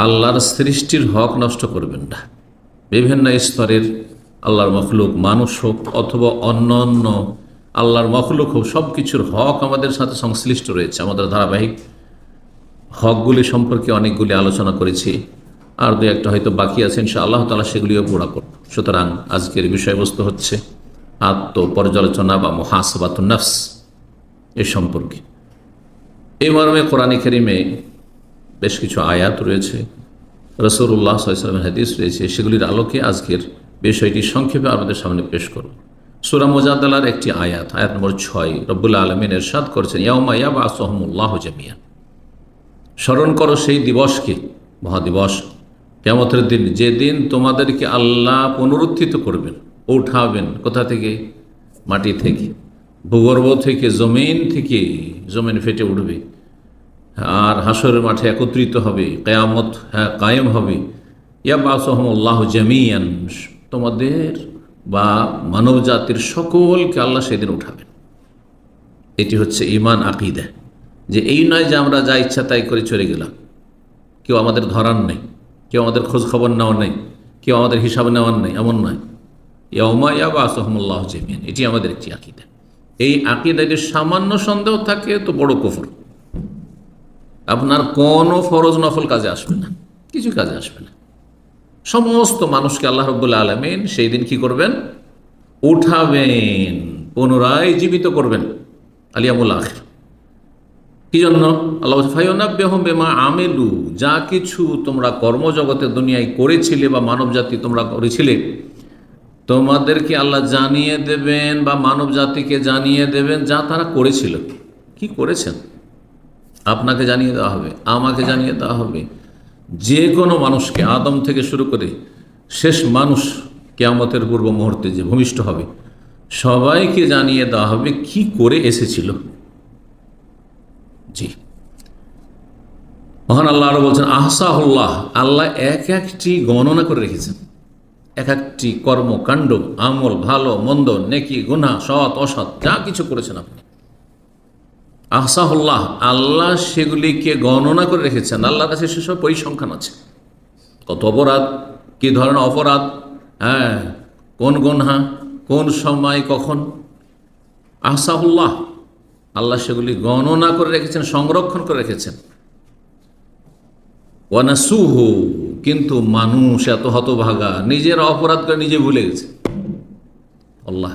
আল্লাহর সৃষ্টির হক নষ্ট করবেন না। বিভিন্ন স্তরের আল্লাহর মখলুক, মানুষ হোক অথবা অন্য অন্য আল্লাহর মখলুক হোক, সব কিছুর হক আমাদের সাথে সংশ্লিষ্ট রয়েছে। আমাদের ধারাবাহিক হকগুলি সম্পর্কে অনেকগুলি আলোচনা করেছি, আর দু একটা হয়তো বাকি আছে, ইনশাআল্লাহ তাআলা সেগুলিও পুরা করব। সুতরাং আজকের বিষয়বস্তু হচ্ছে আত্মপর্যালোচনা বা মুহাসাবাতুন নফস এ সম্পর্কে। এই মর্মে কোরআনে কারীমে বেশ কিছু আয়াত রয়েছে, রাসূলুল্লাহ সাল্লাল্লাহু আলাইহি ওয়াসাল্লামের হাদিস রয়েছে। সেগুলির আলোকে আজকের বিষয়টি সংক্ষেপে আমাদের সামনে পেশ করব। সূরা মুজাদালার একটি আয়াত, আয়াত নম্বর 6, রব্বুল আলামিন ইরশাদ করেছেন, ইয়াউমা ইয়াবআসুহুমুল্লাহু জামিআন। স্মরণ করো সেই দিবসকে, মহাদিবস, কিয়ামতের দিন, যেদিন তোমাদেরকে আল্লাহ পুনরুত্থিত করবেন, উঠাবেন। কোথা থেকে? মাটি থেকে, ভূগর্ভ থেকে, জমিন থেকে। জমিন ফেটে উঠবে আর হাসরের মাঠে একত্রিত হবে, কিয়ামত কায়েম হবে। ইয়াবআসুহুমুল্লাহু জামিআন, তোমাদের বা মানব জাতির সকলকে আল্লাহ সেদিন উঠাবেন। এটি হচ্ছে ঈমান, আকীদা, যে এই নয় যে আমরা যা ইচ্ছা তাই করে চলে গেলাম, কেউ আমাদের ধরার নেই, কেউ আমাদের খোঁজ খবর নেওয়ার নেই, কেউ আমাদের হিসাব নেওয়ার নেই, এমন নয়। ইয়াউমা ইয়াবআসুহুমুল্লাহু জামিআন, এটি আমাদের একটি আকীদা। এই আকীদায় সামান্য সন্দেহ থাকে তো বড় কুফর। আপনার কোনো ফরজ নফল কাজে আসবে না, কিছু কাজে আসবে না। সমস্ত মানুষকে আল্লাহ রাব্বুল আলামিন সেই দিন কি করবেন? উঠাবেন, পুনরায় জীবিত করবেন। আলিয়ামুল আখির। কি জন্য? আল্লাহ ফায়ুনাব্বিহুম বিমা আমিলু, যা কিছু তোমরা কর্মজগতে দুনিয়ায় করেছিলে বা মানব জাতি তোমরা করেছিলে, তোমাদেরকে আল্লাহ জানিয়ে দেবেন বা মানব জাতিকে জানিয়ে দেবেন যা তারা করেছিল। কি করেছেন আপনাকে জানিয়ে দেওয়া হবে, আমাকে জানিয়ে দেওয়া হবে, যে কোনো মানুষকে, আদম থেকে শুরু করে শেষ মানুষ কিয়ামতের পূর্ব মুহূর্তে যে ভূমিষ্ঠ হবে, সবাইকে জানিয়ে দেওয়া হবে কি করে এসেছিল। জি, মহান আল্লাহ আরো বলছেন, আহসাহুল্লাহ, আল্লাহ এক একটি গণনা করে রেখেছেন। এক একটি কর্মকাণ্ড, আমল, ভালো মন্দ, নেকি গুনাহ, সৎ অসৎ, যা কিছু করেছেন আপনি, আহসাহুল্লাহ, আল্লাহ সেগুলিকে গণনা করে রেখেছেন। আল্লাহর কাছে সেসব পরিসংখ্যান আছে। কত অপরাধ, কি ধরনের অপরাধ, কোন গুনাহ, কোন সময়, কখন। আহসাহুল্লাহ, আল্লাহ সেগুলি গণনা করে রেখেছেন, সংরক্ষণ করে রেখেছেন। ওয়ানাসুহু, কিন্তু মানুষ এত হতভাগা, নিজের অপরাধ করে নিজে ভুলে গেছে। আল্লাহ